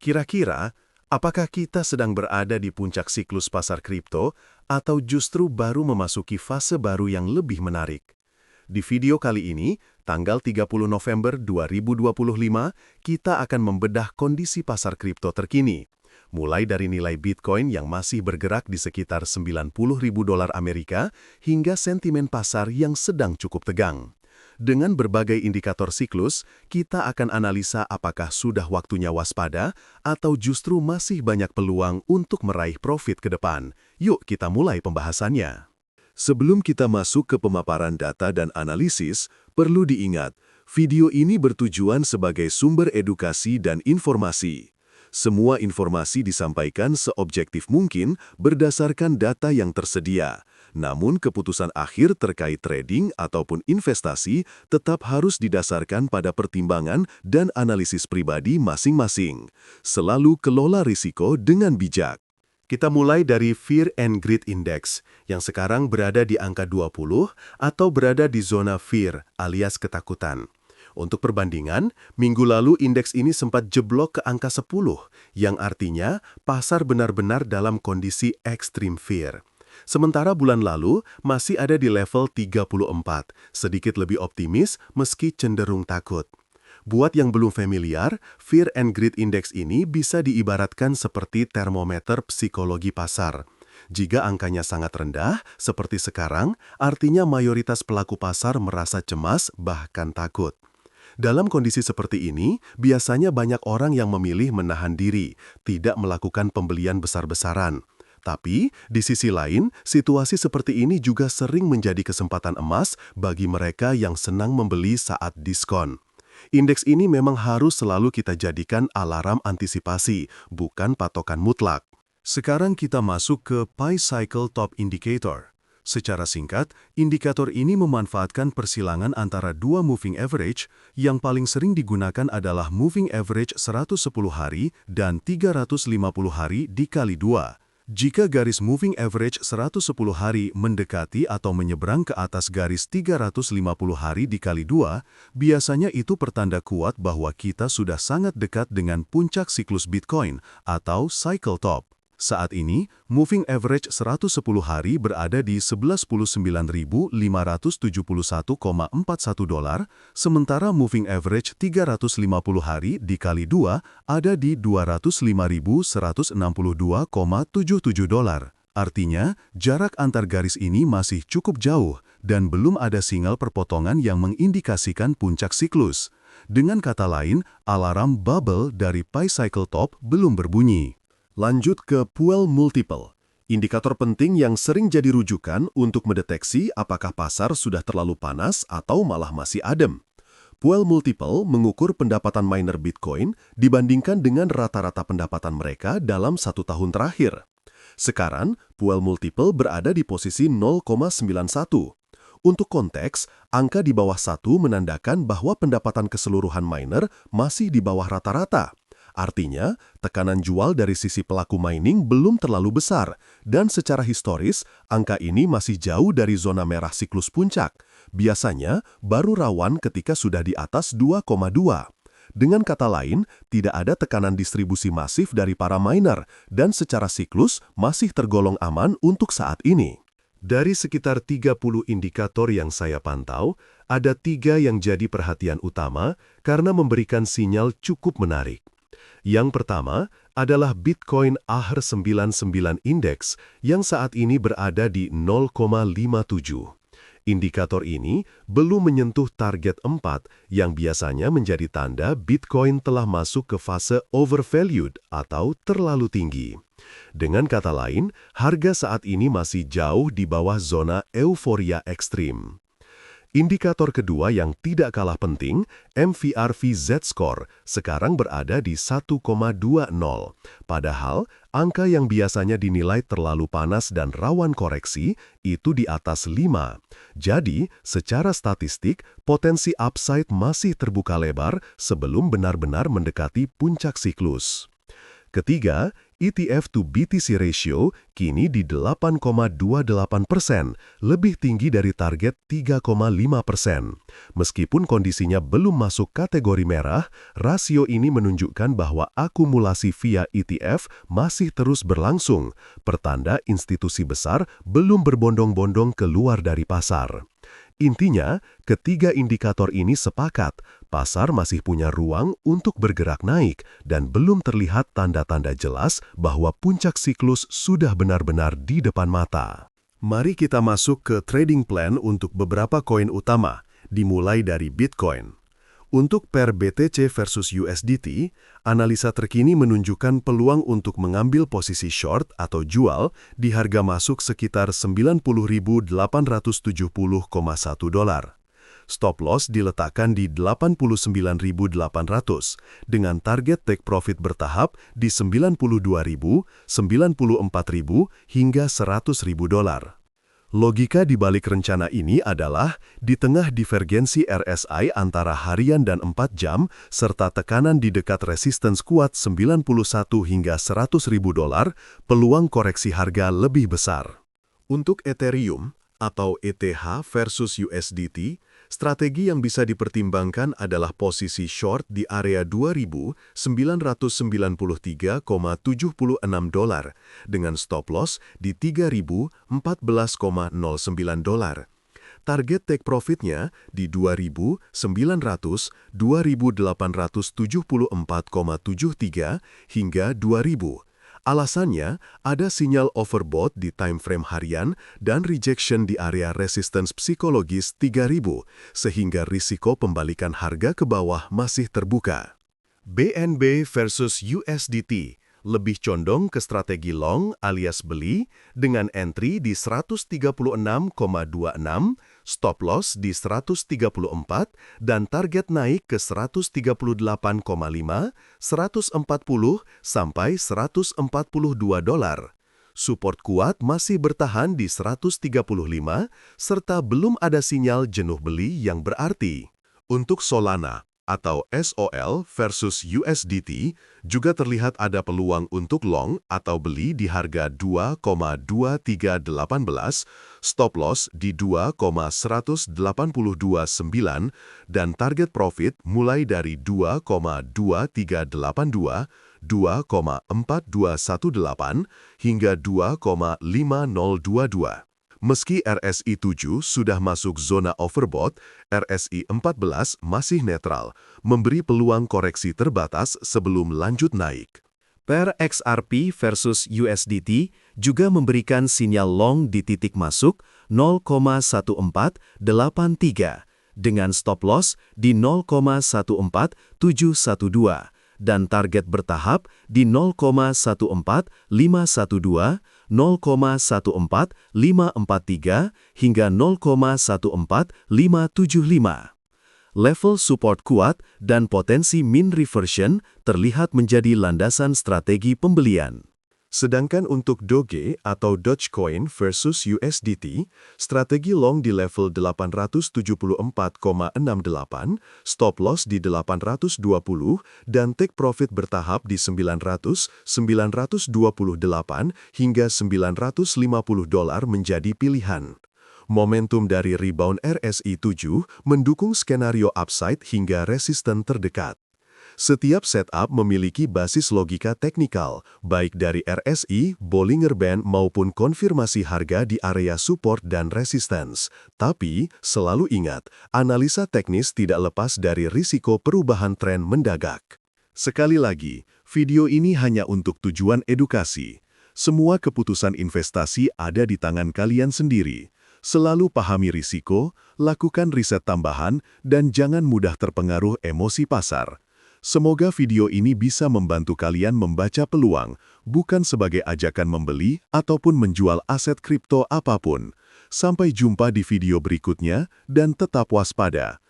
Kira-kira, apakah kita sedang berada di puncak siklus pasar kripto atau justru baru memasuki fase baru yang lebih menarik? Di video kali ini, tanggal 30 November 2025, kita akan membedah kondisi pasar kripto terkini. Mulai dari nilai Bitcoin yang masih bergerak di sekitar 90.000 dolar Amerika hingga sentimen pasar yang sedang cukup tegang. Dengan berbagai indikator siklus, kita akan analisa apakah sudah waktunya waspada atau justru masih banyak peluang untuk meraih profit ke depan. Yuk kita mulai pembahasannya. Sebelum kita masuk ke pemaparan data dan analisis, perlu diingat, video ini bertujuan sebagai sumber edukasi dan informasi. Semua informasi disampaikan seobjektif mungkin berdasarkan data yang tersedia. Namun keputusan akhir terkait trading ataupun investasi tetap harus didasarkan pada pertimbangan dan analisis pribadi masing-masing. Selalu kelola risiko dengan bijak. Kita mulai dari Fear and Greed Index, yang sekarang berada di angka 20 atau berada di zona fear alias ketakutan. Untuk perbandingan, minggu lalu indeks ini sempat jeblok ke angka 10, yang artinya pasar benar-benar dalam kondisi extreme fear. Sementara bulan lalu masih ada di level 34, sedikit lebih optimis meski cenderung takut. Buat yang belum familiar, Fear and Greed Index ini bisa diibaratkan seperti termometer psikologi pasar. Jika angkanya sangat rendah, seperti sekarang, artinya mayoritas pelaku pasar merasa cemas bahkan takut. Dalam kondisi seperti ini, biasanya banyak orang yang memilih menahan diri, tidak melakukan pembelian besar-besaran. Tapi, di sisi lain, situasi seperti ini juga sering menjadi kesempatan emas bagi mereka yang senang membeli saat diskon. Indeks ini memang harus selalu kita jadikan alarm antisipasi, bukan patokan mutlak. Sekarang kita masuk ke Pi Cycle Top Indicator. Secara singkat, indikator ini memanfaatkan persilangan antara dua moving average, yang paling sering digunakan adalah moving average 110 hari dan 350 hari dikali 2. Jika garis moving average 110 hari mendekati atau menyeberang ke atas garis 350 hari dikali 2, biasanya itu pertanda kuat bahwa kita sudah sangat dekat dengan puncak siklus Bitcoin atau cycle top. Saat ini, moving average 110 hari berada di 11.9.571,41 dolar, sementara moving average 350 hari dikali 2 ada di 205.162,77 dolar. Artinya, jarak antar garis ini masih cukup jauh dan belum ada sinyal perpotongan yang mengindikasikan puncak siklus. Dengan kata lain, alarm bubble dari Pi Cycle Top belum berbunyi. Lanjut ke Puel Multiple, indikator penting yang sering jadi rujukan untuk mendeteksi apakah pasar sudah terlalu panas atau malah masih adem. Puel Multiple mengukur pendapatan miner Bitcoin dibandingkan dengan rata-rata pendapatan mereka dalam 1 tahun terakhir. Sekarang, Puel Multiple berada di posisi 0,91. Untuk konteks, angka di bawah 1 menandakan bahwa pendapatan keseluruhan miner masih di bawah rata-rata. Artinya, tekanan jual dari sisi pelaku mining belum terlalu besar, dan secara historis, angka ini masih jauh dari zona merah siklus puncak. Biasanya, baru rawan ketika sudah di atas 2,2. Dengan kata lain, tidak ada tekanan distribusi masif dari para miner, dan secara siklus masih tergolong aman untuk saat ini. Dari sekitar 30 indikator yang saya pantau, ada 3 yang jadi perhatian utama karena memberikan sinyal cukup menarik. Yang pertama adalah Bitcoin AHR99 Index yang saat ini berada di 0,57. Indikator ini belum menyentuh target 4 yang biasanya menjadi tanda Bitcoin telah masuk ke fase overvalued atau terlalu tinggi. Dengan kata lain, harga saat ini masih jauh di bawah zona euforia ekstrim. Indikator kedua yang tidak kalah penting, MVRV Z-Score, sekarang berada di 1,20. Padahal, angka yang biasanya dinilai terlalu panas dan rawan koreksi, itu di atas 5. Jadi, secara statistik, potensi upside masih terbuka lebar sebelum benar-benar mendekati puncak siklus. Ketiga, ETF to BTC ratio kini di 8,28%, lebih tinggi dari target 3,5%. Meskipun kondisinya belum masuk kategori merah, rasio ini menunjukkan bahwa akumulasi via ETF masih terus berlangsung, pertanda institusi besar belum berbondong-bondong keluar dari pasar. Intinya, ketiga indikator ini sepakat, pasar masih punya ruang untuk bergerak naik dan belum terlihat tanda-tanda jelas bahwa puncak siklus sudah benar-benar di depan mata. Mari kita masuk ke trading plan untuk beberapa koin utama, dimulai dari Bitcoin. Untuk pair BTC versus USDT, analisa terkini menunjukkan peluang untuk mengambil posisi short atau jual di harga masuk sekitar 90.870,1 dolar. Stop loss diletakkan di 89.800 dengan target take profit bertahap di 92.000, 94.000 hingga 100.000 dolar. Logika di balik rencana ini adalah di tengah divergensi RSI antara harian dan 4 jam serta tekanan di dekat resistance kuat 91 hingga 100.000 dolar, peluang koreksi harga lebih besar. Untuk Ethereum atau ETH versus USDT, strategi yang bisa dipertimbangkan adalah posisi short di area 2.993,76 dolar dengan stop loss di 3.014,09 dolar. Target take profitnya di 2.900-2.874,73 hingga 2.000. Alasannya, ada sinyal overbought di time frame harian dan rejection di area resistance psikologis 3.000, sehingga risiko pembalikan harga ke bawah masih terbuka. BNB versus USDT lebih condong ke strategi long alias beli dengan entry di 136,26, stop loss di 134, dan target naik ke 138,5, 140, sampai 142 dolar. Support kuat masih bertahan di 135, serta belum ada sinyal jenuh beli yang berarti. Untuk Solana atau SOL versus USDT, juga terlihat ada peluang untuk long atau beli di harga 2,2318, stop loss di 2,1829, dan target profit mulai dari 2,2382, 2,4218, hingga 2,5022. Meski RSI 7 sudah masuk zona overbought, RSI 14 masih netral, memberi peluang koreksi terbatas sebelum lanjut naik. Pair XRP versus USDT juga memberikan sinyal long di titik masuk 0,1483 dengan stop loss di 0,14712 dan target bertahap di 0,14512, 0,14543 hingga 0,14575. Level support kuat dan potensi mean reversion terlihat menjadi landasan strategi pembelian. Sedangkan untuk Doge atau Dogecoin versus USDT, strategi long di level 874,68, stop loss di 820, dan take profit bertahap di 900, 928, hingga 950 dolar menjadi pilihan. Momentum dari rebound RSI 7 mendukung skenario upside hingga resisten terdekat. Setiap setup memiliki basis logika teknikal, baik dari RSI, Bollinger Band maupun konfirmasi harga di area support dan resistance. Tapi, selalu ingat, analisa teknis tidak lepas dari risiko perubahan tren mendadak. Sekali lagi, video ini hanya untuk tujuan edukasi. Semua keputusan investasi ada di tangan kalian sendiri. Selalu pahami risiko, lakukan riset tambahan, dan jangan mudah terpengaruh emosi pasar. Semoga video ini bisa membantu kalian membaca peluang, bukan sebagai ajakan membeli ataupun menjual aset kripto apapun. Sampai jumpa di video berikutnya, dan tetap waspada.